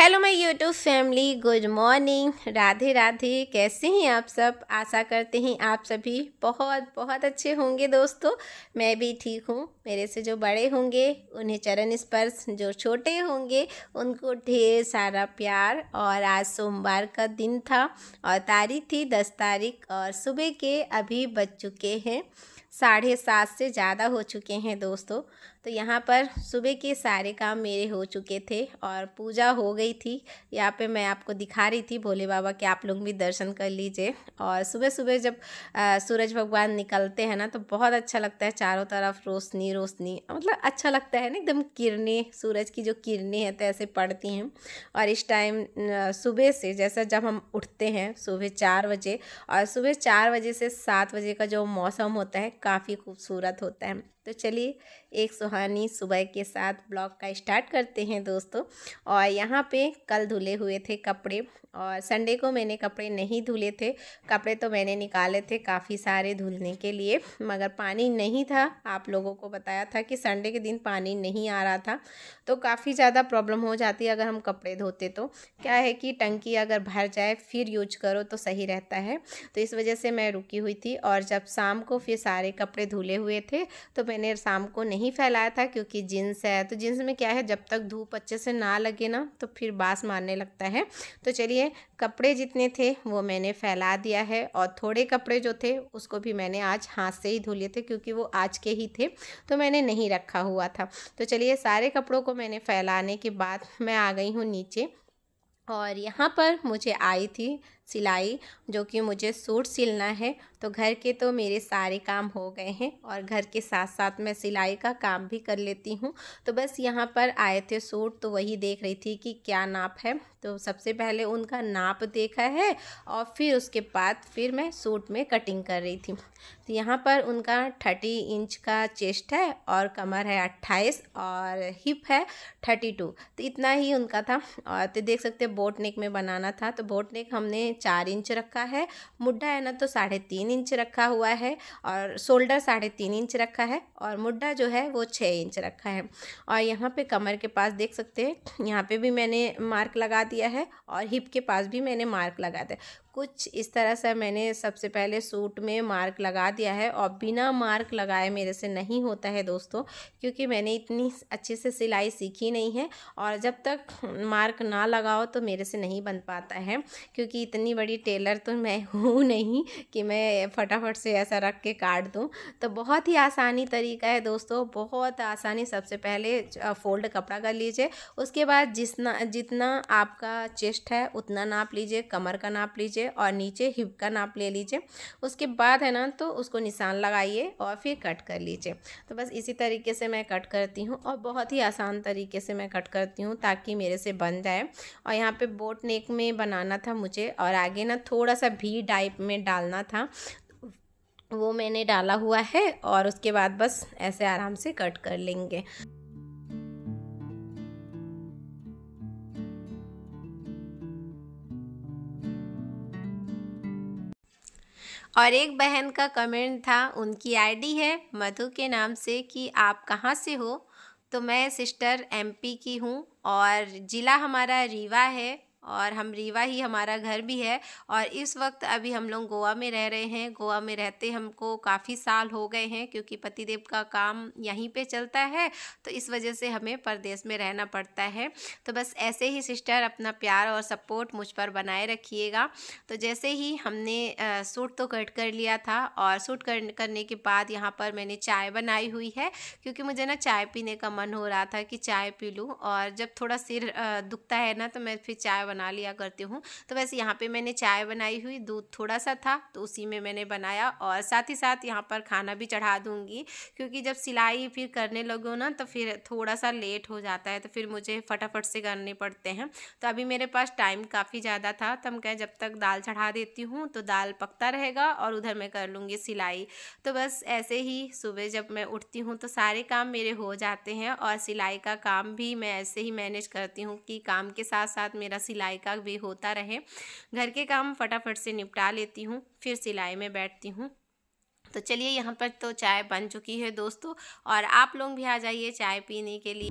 Hello my YouTube family, good morning, Radhe Radhe. कैसे हैं आप सब? आशा करते हैं आप सभी बहुत बहुत अच्छे होंगे। दोस्तों, मैं भी ठीक हूँ। मेरे से जो बड़े होंगे उन्हें चरण स्पर्श, जो छोटे होंगे उनको ढेर सारा प्यार। और आज सोमवार का दिन था और तारीख थी 10 तारीख और सुबह के अभी बज चुके हैं 7:30 से ज़्यादा हो चुके हैं दोस्तों। तो यहाँ पर सुबह के सारे काम मेरे हो चुके थे और पूजा हो गई थी। यहाँ पे मैं आपको दिखा रही थी भोले बाबा के, आप लोग भी दर्शन कर लीजिए। और सुबह सुबह जब सूरज भगवान निकलते हैं ना तो बहुत अच्छा लगता है, चारों तरफ रोशनी रोशनी, मतलब अच्छा लगता है ना, एकदम किरणें, सूरज की जो किरणें हैं तो ऐसे पड़ती हैं। और इस टाइम सुबह से, जैसा जब हम उठते हैं सुबह 4 बजे, और सुबह 4 बजे से 7 बजे का जो मौसम होता है काफ़ी खूबसूरत होता है। तो चलिए एक सुहानी सुबह के साथ ब्लॉग का स्टार्ट करते हैं दोस्तों। और यहाँ पे कल धुले हुए थे कपड़े और संडे को मैंने कपड़े नहीं धुले थे। कपड़े तो मैंने निकाले थे काफ़ी सारे धुलने के लिए, मगर पानी नहीं था। आप लोगों को बताया था कि संडे के दिन पानी नहीं आ रहा था, तो काफ़ी ज़्यादा प्रॉब्लम हो जाती है अगर हम कपड़े धोते। तो क्या है कि टंकी अगर भर जाए फिर यूज करो तो सही रहता है। तो इस वजह से मैं रुकी हुई थी। और जब शाम को फिर सारे कपड़े धुले हुए थे तो मैंने शाम को नहीं फैलाया था, क्योंकि जीन्स है तो जीन्स में क्या है, जब तक धूप अच्छे से ना लगे ना तो फिर बास मारने लगता है। तो चलिए, कपड़े जितने थे वो मैंने फैला दिया है और थोड़े कपड़े जो थे उसको भी मैंने आज हाथ से ही धो लिए थे, क्योंकि वो आज के ही थे तो मैंने नहीं रखा हुआ था। तो चलिए, सारे कपड़ों को मैंने फैलाने के बाद मैं आ गई हूँ नीचे। और यहाँ पर मुझे आई थी सिलाई, जो कि मुझे सूट सिलना है। तो घर के तो मेरे सारे काम हो गए हैं और घर के साथ साथ मैं सिलाई का काम भी कर लेती हूँ। तो बस यहाँ पर आए थे सूट, तो वही देख रही थी कि क्या नाप है। तो सबसे पहले उनका नाप देखा है और फिर उसके बाद फिर मैं सूट में कटिंग कर रही थी। तो यहाँ पर उनका 30 इंच का चेस्ट है और कमर है 28 और हिप है 32। तो इतना ही उनका था। और तो देख सकते हैं बोट नेक में बनाना था, तो बोट नेक हमने 4 इंच रखा है। मुड्ढा है ना तो 3.5 इंच रखा हुआ है और शोल्डर 3.5 इंच रखा है और मुड्ढा जो है वो 6 इंच रखा है। और यहाँ पे कमर के पास देख सकते हैं, यहाँ पे भी मैंने मार्क लगा दिया है और हिप के पास भी मैंने मार्क लगा दिया। कुछ इस तरह से मैंने सबसे पहले सूट में मार्क लगा दिया है। और बिना मार्क लगाए मेरे से नहीं होता है दोस्तों, क्योंकि मैंने इतनी अच्छे से सिलाई सीखी नहीं है और जब तक मार्क ना लगाओ तो मेरे से नहीं बन पाता है। क्योंकि इतनी बड़ी टेलर तो मैं हूँ नहीं कि मैं फटाफट से ऐसा रख के काट दूँ। तो बहुत ही आसानी तरीका है दोस्तों, बहुत आसानी। सबसे पहले फोल्ड कपड़ा कर लीजिए, उसके बाद जितना आपका चेस्ट है उतना नाप लीजिए, कमर का नाप लीजिए और नीचे हिप का नाप ले लीजिए। उसके बाद है ना तो उसको निशान लगाइए और फिर कट कर लीजिए। तो बस इसी तरीके से मैं कट करती हूँ और बहुत ही आसान तरीके से मैं कट करती हूँ ताकि मेरे से बन जाए। और यहाँ पे बोट नेक में बनाना था मुझे और आगे ना थोड़ा सा भी टाइप में डालना था, वो मैंने डाला हुआ है। और उसके बाद बस ऐसे आराम से कट कर लेंगे। और एक बहन का कमेंट था, उनकी आईडी है मधु के नाम से, कि आप कहाँ से हो? तो मैं सिस्टर एमपी की हूँ और ज़िला हमारा रीवा है और हम रीवा ही हमारा घर भी है। और इस वक्त अभी हम लोग गोवा में रह रहे हैं। गोवा में रहते हमको काफ़ी साल हो गए हैं, क्योंकि पतिदेव का काम यहीं पे चलता है, तो इस वजह से हमें परदेश में रहना पड़ता है। तो बस ऐसे ही सिस्टर अपना प्यार और सपोर्ट मुझ पर बनाए रखिएगा। तो जैसे ही हमने सूट तो कट कर लिया था और सूट करने के बाद यहाँ पर मैंने चाय बनाई हुई है, क्योंकि मुझे ना चाय पीने का मन हो रहा था कि चाय पी लूँ। और जब थोड़ा सिर दुखता है ना तो मैं फिर चाय बना लिया करती हूँ। तो वैसे यहाँ पे मैंने चाय बनाई हुई, दूध थोड़ा सा था तो उसी में मैंने बनाया। और साथ ही साथ यहाँ पर खाना भी चढ़ा दूँगी, क्योंकि जब सिलाई फिर करने लगो ना तो फिर थोड़ा सा लेट हो जाता है, तो फिर मुझे फटाफट से करने पड़ते हैं। तो अभी मेरे पास टाइम काफ़ी ज़्यादा था, तो हम कहें जब तक दाल चढ़ा देती हूँ तो दाल पकता रहेगा और उधर मैं कर लूँगी सिलाई। तो बस ऐसे ही सुबह जब मैं उठती हूँ तो सारे काम मेरे हो जाते हैं और सिलाई का काम भी मैं ऐसे ही मैनेज करती हूँ कि काम के साथ साथ मेरा सिलाई का भी होता रहे। घर के काम फटाफट से निपटा लेती हूँ, फिर सिलाई में बैठती हूँ। तो चलिए, यहाँ पर तो चाय बन चुकी है दोस्तों और आप लोग भी आ जाइए चाय पीने के लिए।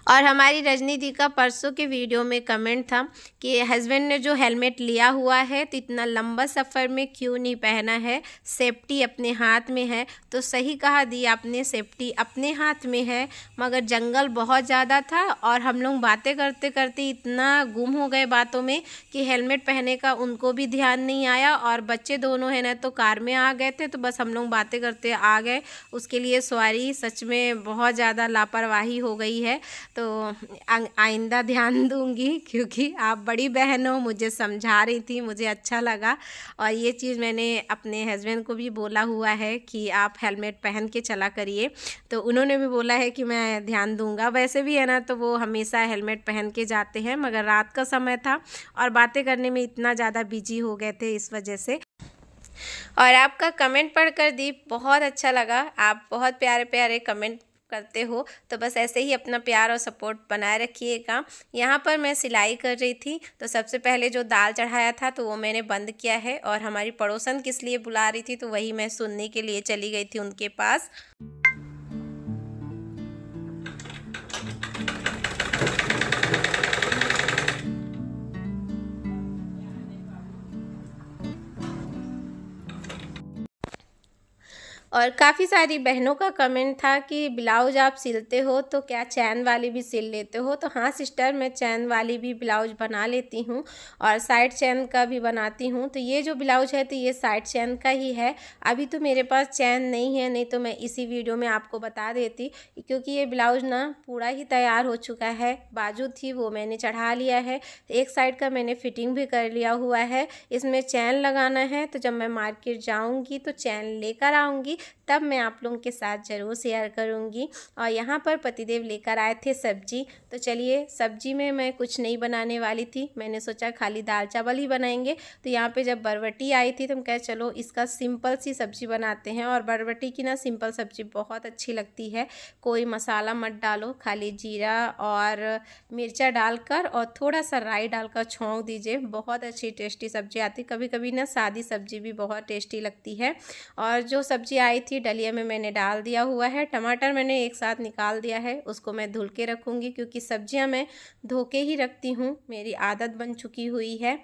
और हमारी रजनी दी का परसों के वीडियो में कमेंट था कि हस्बैंड ने जो हेलमेट लिया हुआ है तो इतना लंबा सफ़र में क्यों नहीं पहना है, सेफ्टी अपने हाथ में है। तो सही कहा दी आपने, सेफ्टी अपने हाथ में है, मगर जंगल बहुत ज़्यादा था और हम लोग बातें करते करते इतना गुम हो गए बातों में कि हेलमेट पहनने का उनको भी ध्यान नहीं आया। और बच्चे दोनों हैं ना तो कार में आ गए थे, तो बस हम लोग बातें करते आ गए। उसके लिए सॉरी, सच में बहुत ज़्यादा लापरवाही हो गई है। तो आइंदा ध्यान दूंगी, क्योंकि आप बड़ी बहन हो, मुझे समझा रही थी, मुझे अच्छा लगा। और ये चीज़ मैंने अपने हस्बैंड को भी बोला हुआ है कि आप हेलमेट पहन के चला करिए, तो उन्होंने भी बोला है कि मैं ध्यान दूंगा। वैसे भी है ना तो वो हमेशा हेलमेट पहन के जाते हैं, मगर रात का समय था और बातें करने में इतना ज़्यादा बिजी हो गए थे इस वजह से। और आपका कमेंट पढ़कर दी बहुत अच्छा लगा, आप बहुत प्यारे प्यारे कमेंट करते हो, तो बस ऐसे ही अपना प्यार और सपोर्ट बनाए रखिएगा। यहाँ पर मैं सिलाई कर रही थी, तो सबसे पहले जो दाल चढ़ाया था तो वो मैंने बंद किया है। और हमारी पड़ोसन किस लिए बुला रही थी तो वही मैं सुनने के लिए चली गई थी उनके पास। और काफ़ी सारी बहनों का कमेंट था कि ब्लाउज़ आप सिलते हो तो क्या चैन वाली भी सिल लेते हो। तो हाँ सिस्टर, मैं चैन वाली भी ब्लाउज़ बना लेती हूँ और साइड चैन का भी बनाती हूँ। तो ये जो ब्लाउज़ है तो ये साइड चैन का ही है। अभी तो मेरे पास चैन नहीं है, नहीं तो मैं इसी वीडियो में आपको बता देती, क्योंकि ये ब्लाउज़ ना पूरा ही तैयार हो चुका है। बाजू थी वो मैंने चढ़ा लिया है, एक साइड का मैंने फिटिंग भी कर लिया हुआ है। इसमें चैन लगाना है, तो जब मैं मार्केट जाऊँगी तो चैन लेकर आऊँगी, तब मैं आप लोगों के साथ ज़रूर शेयर करूँगी। और यहाँ पर पतिदेव लेकर आए थे सब्जी, तो चलिए सब्जी में मैं कुछ नहीं बनाने वाली थी, मैंने सोचा खाली दाल चावल ही बनाएंगे। तो यहाँ पे जब बरबटी आई थी तो हम कहे चलो इसका सिंपल सी सब्ज़ी बनाते हैं। और बरबटी की ना सिंपल सब्ज़ी बहुत अच्छी लगती है, कोई मसाला मत डालो, खाली जीरा और मिर्चा डालकर और थोड़ा सा राई डालकर छौंक दीजिए, बहुत अच्छी टेस्टी सब्ज़ी आती। कभी कभी ना सादी सब्ज़ी भी बहुत टेस्टी लगती है। और जो सब्ज़ी आई थी डलिया में मैंने डाल दिया हुआ है। टमाटर मैंने एक साथ निकाल दिया है, उसको मैं धुल के रखूँगी, क्योंकि सब्जियां मैं धो के ही रखती हूँ, मेरी आदत बन चुकी हुई है।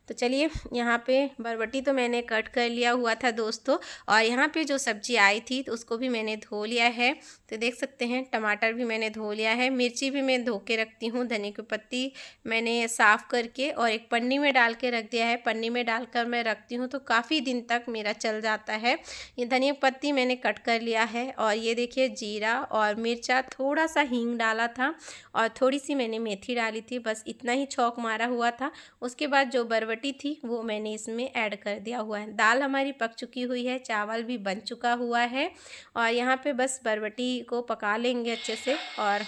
तो चलिए यहाँ पे बरबटी तो मैंने कट कर लिया हुआ था दोस्तों, और यहाँ पे जो सब्ज़ी आई थी तो उसको भी मैंने धो लिया है। तो देख सकते हैं टमाटर भी मैंने धो लिया है, मिर्ची भी मैं धो के रखती हूँ। धनिया की पत्ती मैंने साफ़ करके और एक पन्नी में डाल के रख दिया है, पन्नी में डालकर मैं रखती हूँ तो काफ़ी दिन तक मेरा चल जाता है। ये धनिया पत्ती मैंने कट कर लिया है, और ये देखिए जीरा और मिर्चा, थोड़ा सा हींग डाला था और थोड़ी सी मैंने मेथी डाली थी, बस इतना ही छौंक मारा हुआ था। उसके बाद जो बरबटी थी वो मैंने इसमें ऐड कर दिया हुआ है। दाल हमारी पक चुकी हुई है, चावल भी बन चुका हुआ है, और यहाँ पे बस बरबटी को पका लेंगे अच्छे से। और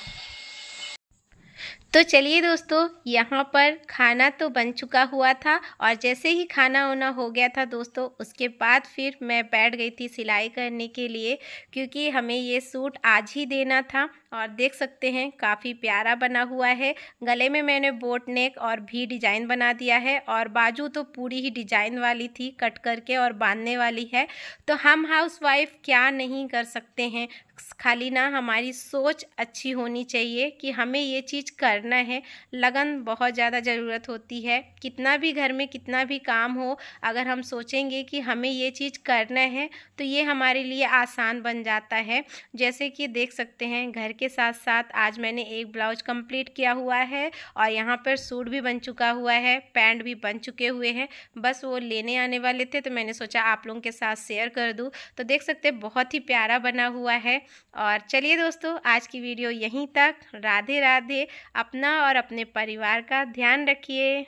तो चलिए दोस्तों, यहाँ पर खाना तो बन चुका हुआ था, और जैसे ही खाना वाना हो गया था दोस्तों, उसके बाद फिर मैं बैठ गई थी सिलाई करने के लिए, क्योंकि हमें ये सूट आज ही देना था। और देख सकते हैं काफ़ी प्यारा बना हुआ है। गले में मैंने बोट नेक और भी डिज़ाइन बना दिया है, और बाजू तो पूरी ही डिज़ाइन वाली थी, कट करके और बांधने वाली है। तो हम हाउसवाइफ क्या नहीं कर सकते हैं, खाली ना हमारी सोच अच्छी होनी चाहिए कि हमें ये चीज़ करना है। लगन बहुत ज़्यादा ज़रूरत होती है, कितना भी घर में कितना भी काम हो, अगर हम सोचेंगे कि हमें ये चीज़ करना है तो ये हमारे लिए आसान बन जाता है। जैसे कि देख सकते हैं घर के साथ साथ आज मैंने एक ब्लाउज कंप्लीट किया हुआ है, और यहाँ पर सूट भी बन चुका हुआ है, पैंट भी बन चुके हुए हैं, बस वो लेने आने वाले थे तो मैंने सोचा आप लोगों के साथ शेयर कर दूँ। तो देख सकते हैं बहुत ही प्यारा बना हुआ है। और चलिए दोस्तों, आज की वीडियो यहीं तक। राधे राधे। अपना और अपने परिवार का ध्यान रखिए।